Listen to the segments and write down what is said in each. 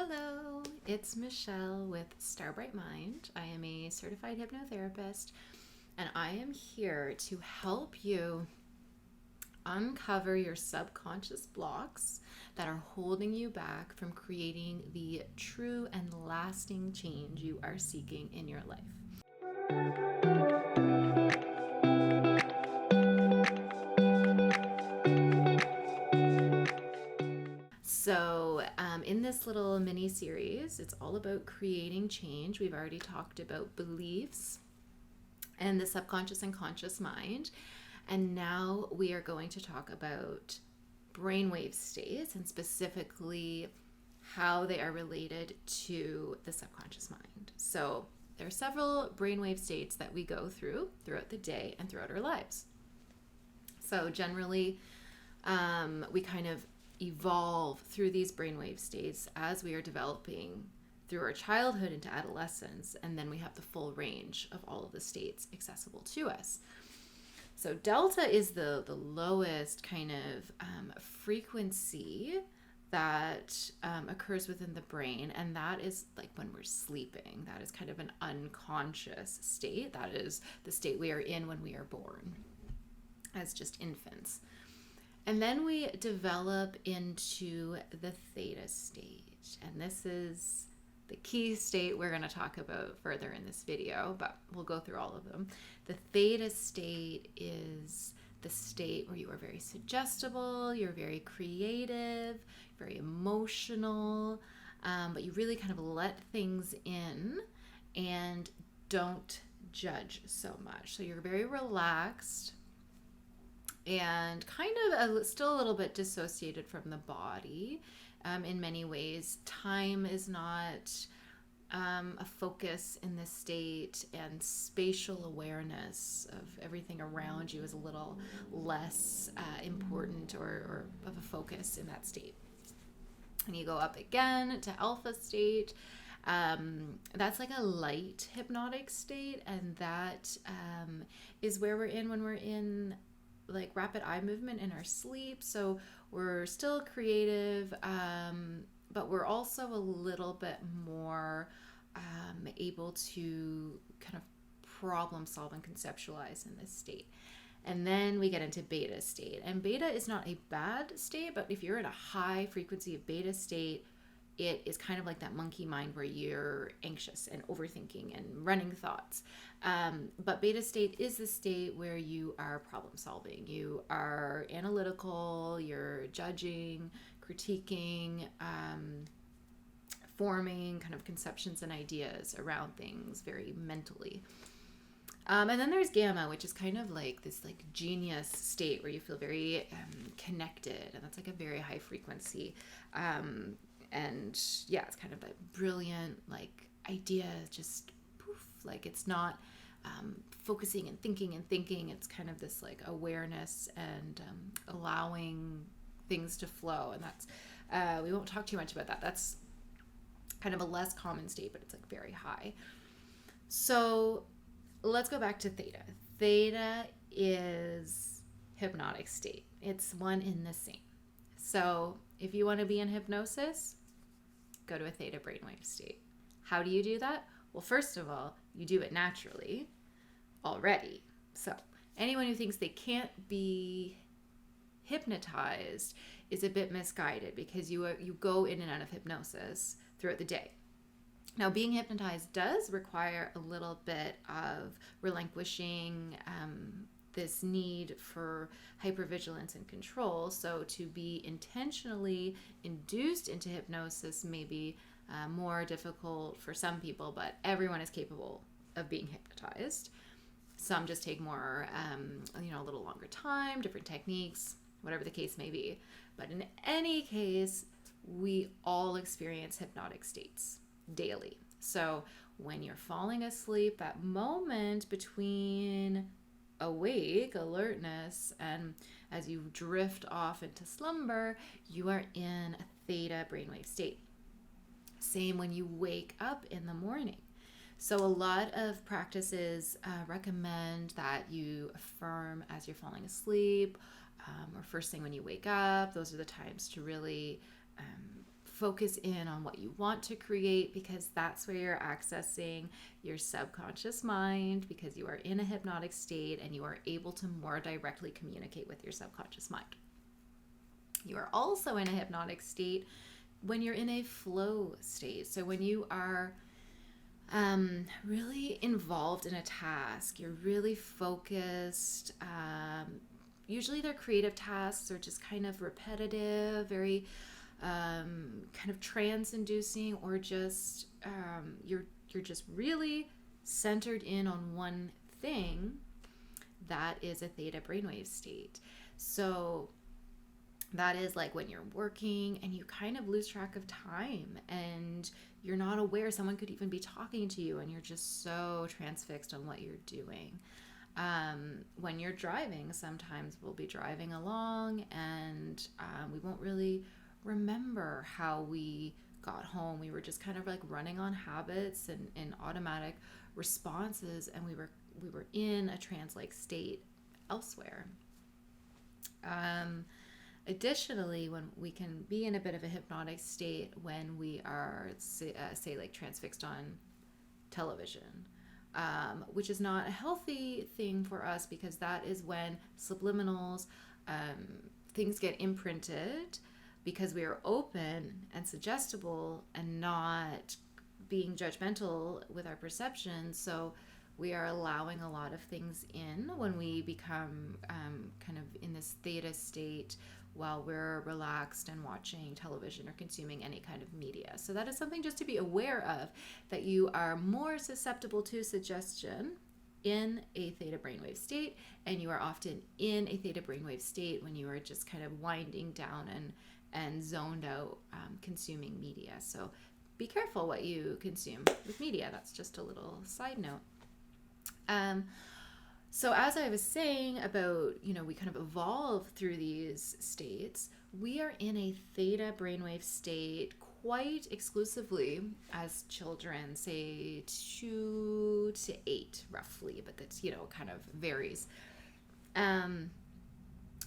Hello, it's Michelle with Starbright Mind. I am a certified hypnotherapist, and I am here to help you uncover your subconscious blocks that are holding you back from creating the true and lasting change you are seeking in your life. In this little mini series, it's all about creating change. We've already talked about beliefs and the subconscious and conscious mind. And now we are going to talk about brainwave states and specifically how they are related to the subconscious mind. So there are several brainwave states that we go through throughout the day and throughout our lives. So generally, we kind of evolve through these brainwave states as we are developing through our childhood into adolescence, and then we have the full range of all of the states accessible to us. So delta is the lowest kind of frequency that occurs within the brain, and that is like when we're sleeping. That is kind of an unconscious state. That is the state we are in when we are born as just infants. And then we develop into the theta state. And this is the key state we're going to talk about further in this video, but we'll go through all of them. The theta state is the state where you are very suggestible, you're very creative, very emotional, but you really kind of let things in and don't judge so much. So you're very relaxed and kind of still a little bit dissociated from the body in many ways. Time is not a focus in this state, and spatial awareness of everything around you is a little less important or of a focus in that state. And you go up again to alpha state. That's like a light hypnotic state, and that is where we're in when we're in like rapid eye movement in our sleep. So we're still creative, but we're also a little bit more able to kind of problem solve and conceptualize in this state. And then we get into beta state. And beta is not a bad state, but if you're in a high frequency of beta state, it is kind of like that monkey mind where you're anxious and overthinking and running thoughts. But beta state is the state where you are problem solving. You are analytical, you're judging, critiquing, forming kind of conceptions and ideas around things very mentally. And then there's gamma, which is kind of like this like genius state where you feel very connected, and that's like a very high frequency. And yeah, it's kind of a brilliant like idea, just poof, like it's not focusing and thinking. It's kind of this like awareness and allowing things to flow. And that's we won't talk too much about that. That's kind of a less common state, but it's like very high. So let's go back to theta. Theta is hypnotic state. It's one in the same. So if you want to be in hypnosis, go to a theta brainwave state. How do you do that? Well, first of all, you do it naturally already. So anyone who thinks they can't be hypnotized is a bit misguided, because you go in and out of hypnosis throughout the day. Now, being hypnotized does require a little bit of relinquishing this need for hypervigilance and control. So to be intentionally induced into hypnosis may be more difficult for some people, but everyone is capable of being hypnotized. Some just take more, a little longer time, different techniques, whatever the case may be. But in any case, we all experience hypnotic states daily. So when you're falling asleep, that moment between awake, alertness, and as you drift off into slumber, you are in a theta brainwave state. Same when you wake up in the morning. So a lot of practices recommend that you affirm as you're falling asleep, or first thing when you wake up. Those are the times to really focus in on what you want to create, because that's where you're accessing your subconscious mind, because you are in a hypnotic state and you are able to more directly communicate with your subconscious mind. You are also in a hypnotic state when you're in a flow state. So when you are really involved in a task, you're really focused. Usually they're creative tasks or just kind of repetitive, very kind of trance-inducing, or just you're just really centered in on one thing. That is a theta brainwave state. So that is like when you're working and you kind of lose track of time and you're not aware someone could even be talking to you, and you're just so transfixed on what you're doing. When you're driving, sometimes we'll be driving along and we won't really remember how we got home. We were just kind of like running on habits and automatic responses, and we were in a trance-like state elsewhere. Additionally, when we can be in a bit of a hypnotic state when we are, say like transfixed on television, which is not a healthy thing for us, because that is when subliminals, things get imprinted, because we are open and suggestible and not being judgmental with our perception. So we are allowing a lot of things in when we become kind of in this theta state while we're relaxed and watching television or consuming any kind of media. So that is something just to be aware of, that you are more susceptible to suggestion in a theta brainwave state, and you are often in a theta brainwave state when you are just kind of winding down and zoned out, consuming media. So be careful what you consume with media. That's just a little side note. So as I was saying about, we kind of evolve through these states, we are in a theta brainwave state quite exclusively as children, say 2 to 8 roughly, but that's, kind of varies.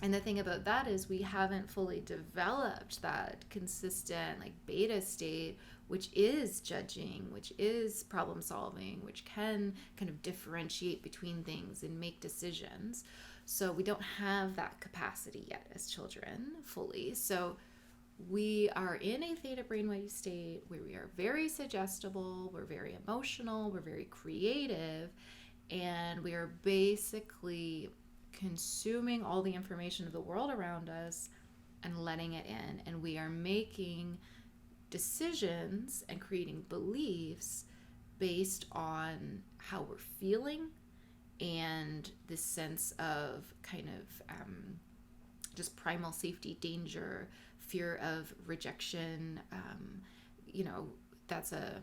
And the thing about that is we haven't fully developed that consistent like beta state, which is judging, which is problem solving, which can kind of differentiate between things and make decisions. So we don't have that capacity yet as children fully. So we are in a theta brainwave state where we are very suggestible, we're very emotional, we're very creative, and we are basically consuming all the information of the world around us and letting it in. And we are making decisions and creating beliefs based on how we're feeling and this sense of kind of just primal safety, danger, fear of rejection. That's a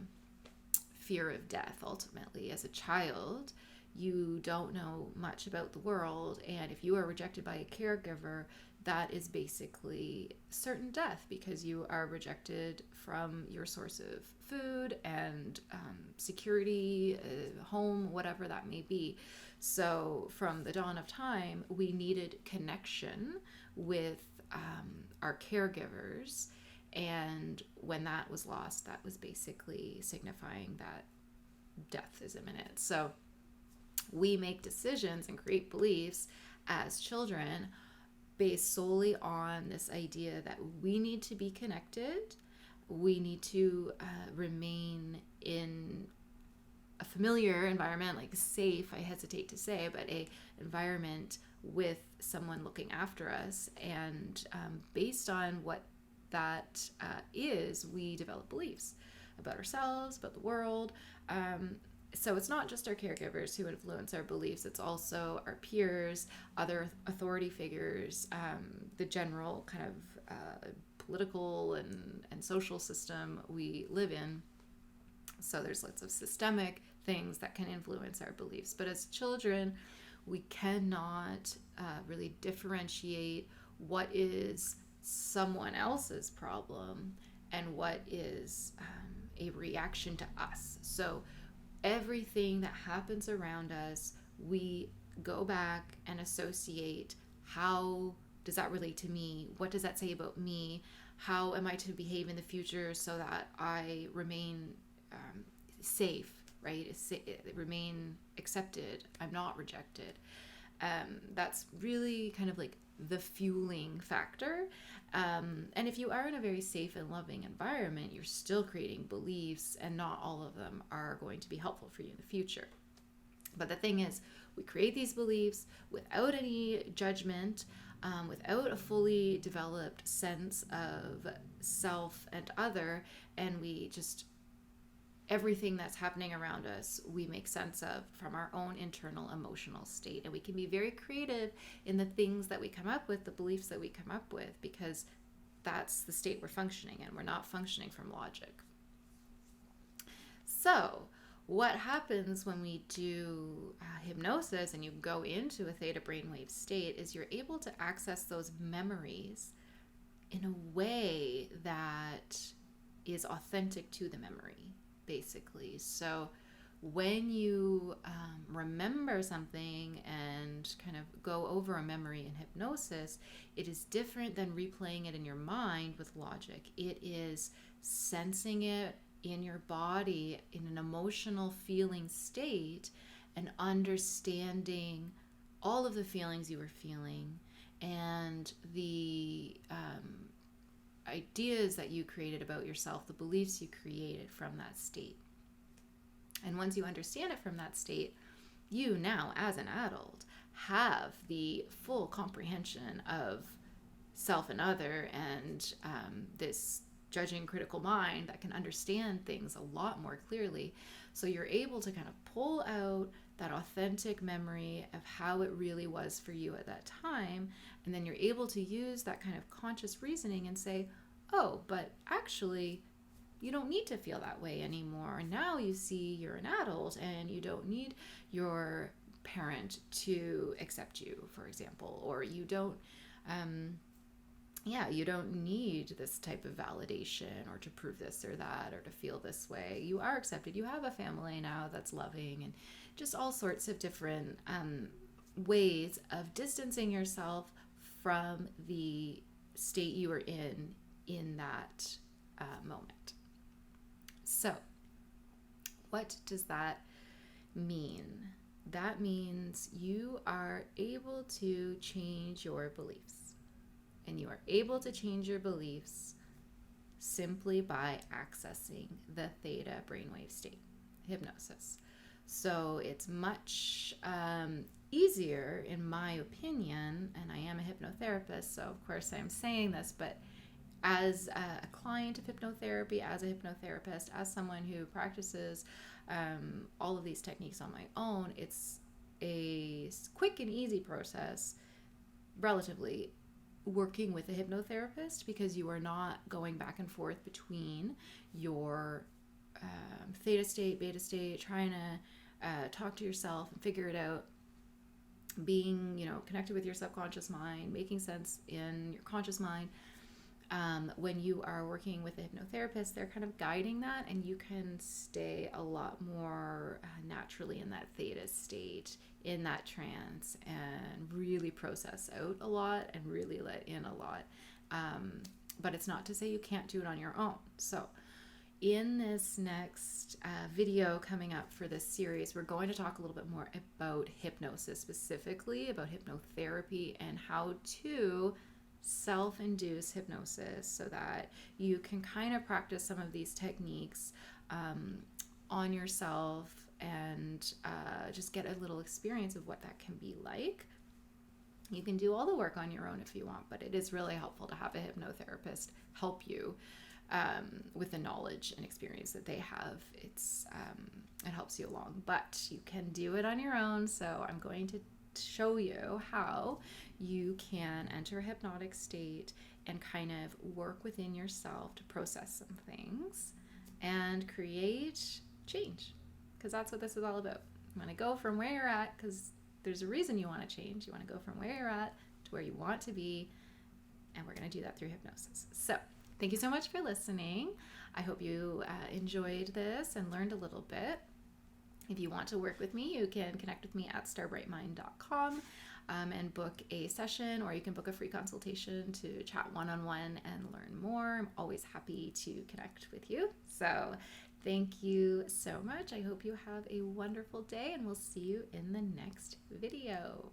fear of death ultimately. As a child, you don't know much about the world, and if you are rejected by a caregiver, that is basically certain death, because you are rejected from your source of food and security, home, whatever that may be. So from the dawn of time, we needed connection with our caregivers, and when that was lost, that was basically signifying that death is imminent. So we make decisions and create beliefs as children based solely on this idea that we need to be connected, we need to remain in a familiar environment, like safe, I hesitate to say, but a environment with someone looking after us. And based on what that is, we develop beliefs about ourselves, about the world. So it's not just our caregivers who influence our beliefs, it's also our peers, other authority figures, the general kind of political and social system we live in. So there's lots of systemic things that can influence our beliefs. But as children, we cannot really differentiate what is someone else's problem and what is a reaction to us. So everything that happens around us, we go back and associate, how does that relate to me? What does that say about me? how am I to behave in the future so that I remain safe, right? Remain accepted. I'm not rejected. That's really kind of like the fueling factor. And if you are in a very safe and loving environment, you're still creating beliefs, and not all of them are going to be helpful for you in the future. But the thing is, we create these beliefs without any judgment, without a fully developed sense of self and other, and we just, everything that's happening around us, we make sense of from our own internal emotional state. And we can be very creative in the things that we come up with, the beliefs that we come up with, because that's the state we're functioning in. We're not functioning from logic. So what happens when we do hypnosis and you go into a theta brainwave state is you're able to access those memories in a way that is authentic to the memory, basically. So when you remember something and kind of go over a memory in hypnosis, it is different than replaying it in your mind with logic. It is sensing it in your body in an emotional feeling state and understanding all of the feelings you were feeling and the ideas that you created about yourself, the beliefs you created from that state. And once you understand it from that state, you now, as an adult, have the full comprehension of self and other, and this judging critical mind that can understand things a lot more clearly. So you're able to kind of pull out that authentic memory of how it really was for you at that time, and then you're able to use that kind of conscious reasoning and say, oh, but actually you don't need to feel that way anymore. Now you see you're an adult and you don't need your parent to accept you, for example, or you don't you don't need this type of validation or to prove this or that or to feel this way. You are accepted. You have a family now that's loving, and just all sorts of different ways of distancing yourself from the state you were in that moment. So what does that mean? That means you are able to change your beliefs. And you are able to change your beliefs simply by accessing the theta brainwave state, hypnosis. So it's much easier, in my opinion, and I am a hypnotherapist, so of course I'm saying this, but as a client of hypnotherapy, as a hypnotherapist, as someone who practices all of these techniques on my own, it's a quick and easy process, relatively, working with a hypnotherapist, because you are not going back and forth between your theta state, beta state, trying to talk to yourself and figure it out, being, connected with your subconscious mind, making sense in your conscious mind. When you are working with a hypnotherapist, they're kind of guiding that, and you can stay a lot more naturally in that theta state, in that trance, and really process out a lot and really let in a lot. But it's not to say you can't do it on your own. So in this next video coming up for this series, we're going to talk a little bit more about hypnosis, specifically about hypnotherapy and how to self-induce hypnosis so that you can kind of practice some of these techniques on yourself and just get a little experience of what that can be like. You can do all the work on your own if you want, but it is really helpful to have a hypnotherapist help you with the knowledge and experience that they have. It helps you along, but you can do it on your own. So I'm going to show you how you can enter a hypnotic state and kind of work within yourself to process some things and create change, because that's what this is all about. You want to go from where you're at, because there's a reason you want to change. You want to go from where you're at to where you want to be, and we're going to do that through hypnosis. So thank you so much for listening. I hope you enjoyed this and learned a little bit. If you want to work with me, you can connect with me at starbrightmind.com. and book a session, or you can book a free consultation to chat one-on-one and learn more. I'm always happy to connect with you. So thank you so much. I hope you have a wonderful day, and we'll see you in the next video.